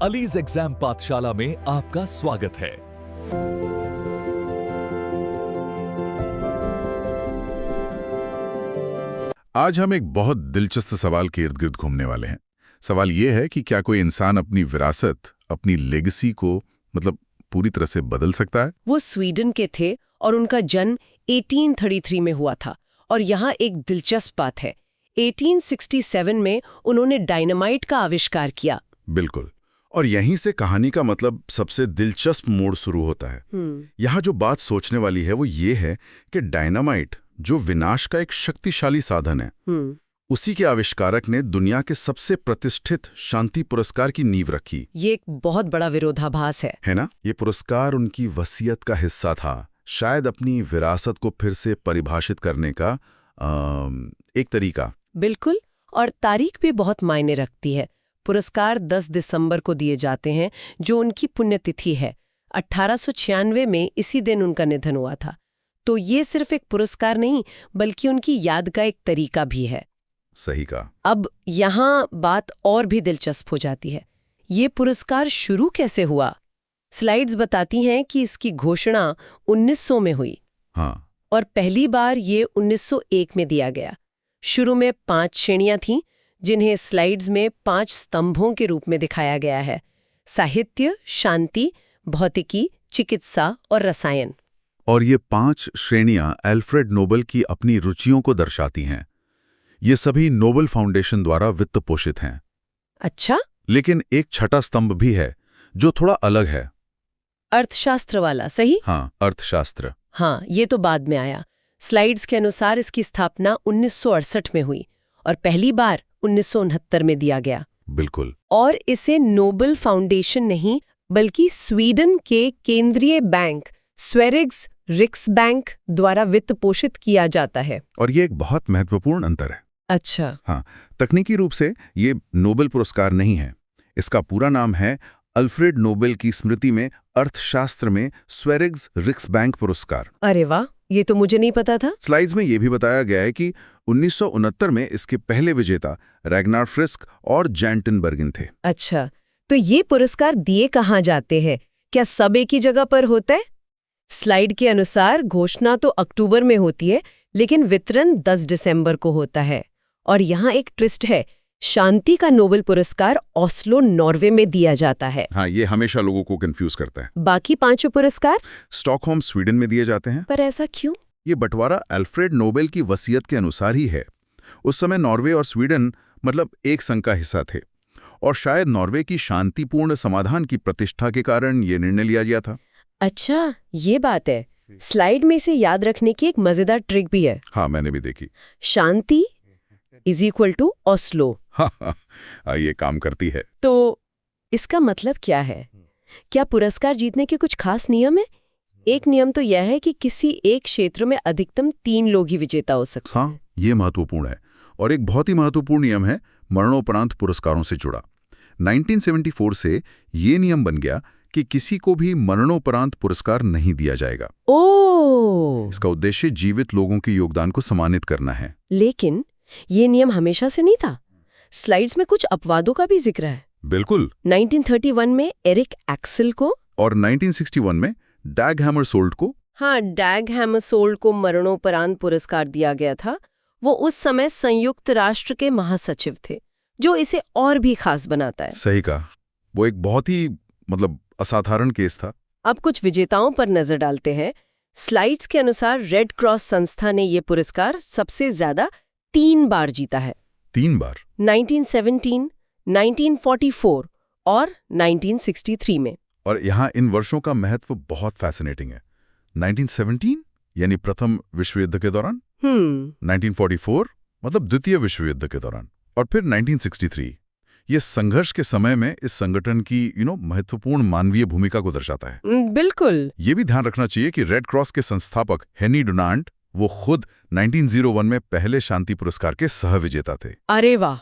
Allies exam पाठशाला में आपका स्वागत है। आज हम एक बहुत दिलचस्प सवाल के इर्द गिर्द घूमने वाले हैं। सवाल ये है कि क्या कोई इंसान अपनी विरासत, अपनी लेगेसी को पूरी तरह से बदल सकता है? वो स्वीडन के थे और उनका जन्म 1833 में हुआ था। और यहाँ एक दिलचस्प बात है, 1867 में उन्होंने डायनामाइट का आविष्कार किया। बिल्कुल। और यहीं से कहानी का सबसे दिलचस्प मोड़ शुरू होता है। यहाँ जो बात सोचने वाली है वो ये है कि डायनामाइट, जो विनाश का एक शक्तिशाली साधन है, उसी के आविष्कारक ने दुनिया के सबसे प्रतिष्ठित शांति पुरस्कार की नींव रखी। ये एक बहुत बड़ा विरोधाभास है ना? ये पुरस्कार उनकी वसीयत का हिस्सा था, शायद अपनी विरासत को फिर से परिभाषित करने का एक तरीका। बिल्कुल। और तारीख भी बहुत मायने रखती है। पुरस्कार 10 दिसंबर को दिए जाते हैं, जो उनकी पुण्यतिथि है। 1896 में इसी दिन उनका निधन हुआ था। तो ये सिर्फ एक पुरस्कार नहीं, बल्कि उनकी याद का एक तरीका भी है। सही कहा। अब यहाँ बात और भी दिलचस्प हो जाती है। ये पुरस्कार शुरू कैसे हुआ? स्लाइड्स बताती हैं कि इसकी घोषणा 1900 में हुई। हाँ। और पहली बार ये 1901 में दिया गया। शुरू में 5 श्रेणियां थीं, जिन्हें स्लाइड्स में 5 स्तंभों के रूप में दिखाया गया है: साहित्य, शांति, भौतिकी, चिकित्सा और रसायन। और ये 5 श्रेणियां अल्फ्रेड नोबल की अपनी रुचियों को दर्शाती हैं। ये सभी नोबल फाउंडेशन द्वारा वित्त पोषित हैं। अच्छा। लेकिन एक छठा स्तंभ भी है, जो थोड़ा अलग है। अर्थशास्त्र वाला, सही? हाँ, अर्थशास्त्र। हाँ, ये तो बाद में आया। स्लाइड्स के अनुसार इसकी स्थापना 1968 में हुई और पहली बार 1969 में दिया गया। बिल्कुल। और इसे नोबल फाउंडेशन नहीं, बल्कि स्वीडन के केंद्रीय बैंक स्वेरिग्स रिक्सबैंक द्वारा वित्त पोषित किया जाता है। और ये एक बहुत महत्वपूर्ण अंतर है। अच्छा। हाँ, तकनीकी रूप से ये नोबेल पुरस्कार नहीं है। इसका पूरा नाम है अल्फ्रेड नोबेल की स्मृति में अर्थशास्त्र में स्वेरिग्स रिक्सबैंक पुरस्कार। अरे वाह, ये तो मुझे नहीं पता था। स्लाइड्स में ये भी बताया गया है कि 1969 में इसके पहले विजेता रैग्नार फ्रिस्क और जैंटनबर्गिन थे। अच्छा, तो ये पुरस्कार दिए कहाँ जाते हैं? क्या सब एक ही जगह पर होता है? स्लाइड के अनुसार घोषणा तो अक्टूबर में होती है, लेकिन वितरण 10 दिसंबर को होता है। और यहाँ एक ट्विस्ट है, शांति का नोबेल पुरस्कार ऑस्लो, नॉर्वे में दिया जाता है। हाँ, ये हमेशा लोगों को कंफ्यूज करता है। बाकी 5 पुरस्कार स्टॉकहोम, स्वीडन में दिए जाते हैं। पर ऐसा क्यों? ये बंटवारा अल्फ्रेड नोबेल की वसीयत के अनुसार ही है। उस समय नॉर्वे और स्वीडन एक संघ का हिस्सा थे, और शायद नॉर्वे की शांतिपूर्ण समाधान की प्रतिष्ठा के कारण ये निर्णय लिया गया था। अच्छा, ये बात है। स्लाइड में इसे याद रखने की एक मजेदार ट्रिक भी है। हाँ, मैंने भी देखी। शांति = ऑस्लो। हाँ, ये काम करती है। तो इसका मतलब क्या है? क्या पुरस्कार जीतने के कुछ खास नियम है? एक नियम तो यह है कि किसी एक क्षेत्र में अधिकतम 3 लोग ही विजेता हो सकते हैं। हाँ, ये महत्वपूर्ण है। और एक बहुत ही महत्वपूर्ण नियम है मरणोपरांत पुरस्कारों से जुड़ा। 1974 से ये नियम बन गया कि किसी को भी मरणोपरांत पुरस्कार नहीं दिया जाएगा। ओह! इसका उद्देश्य जीवित लोगों के योगदान को सम्मानित करना है। लेकिन ये नियम हमेशा से नहीं था। स्लाइड्स में कुछ अपवादों का भी जिक्र है। बिल्कुल। 1931 में एरिक एक्सेल को, और 1961 में डैग हैमरसोल्ड को। हाँ, डैग हैमरसोल्ड को मरणोपरांत पुरस्कार दिया गया था। वो उस समय संयुक्त राष्ट्र के महासचिव थे, जो इसे और भी खास बनाता है। सही कहा। वो एक बहुत ही असाधारण केस था। अब कुछ विजेताओं पर नजर डालते हैं। स्लाइड्स के अनुसार रेड क्रॉस संस्था ने ये पुरस्कार सबसे ज्यादा 3 बार जीता है। 3 बार? 1917, 1944 और 1963 में। और यहाँ इन वर्षों का महत्व बहुत फैसिनेटिंग है। 1917 यानी प्रथम विश्व युद्ध के दौरान, 1944 द्वितीय विश्व युद्ध के दौरान, और फिर 1963। ये संघर्ष के समय में इस संगठन की महत्वपूर्ण मानवीय भूमिका को दर्शाता है। बिल्कुल। ये भी ध्यान रखना चाहिए कि रेड क्रॉस के संस्थापक हेनी डुनांट, वो खुद 1901 में पहले शांति पुरस्कार के सह विजेता थे। अरे वाह,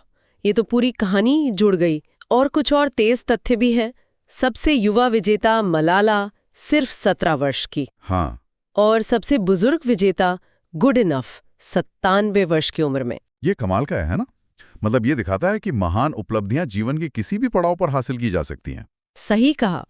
ये तो पूरी कहानी जुड़ गई। और कुछ और तेज तथ्य भी है। सबसे युवा विजेता मलाला, सिर्फ 17 वर्ष की। हाँ। और सबसे बुजुर्ग विजेता गुड इनफ, 97 वर्ष की उम्र में। ये कमाल का है ना? मतलब ये दिखाता है कि महान उपलब्धियां जीवन के किसी भी पड़ाव पर हासिल की जा सकती हैं। सही कहा।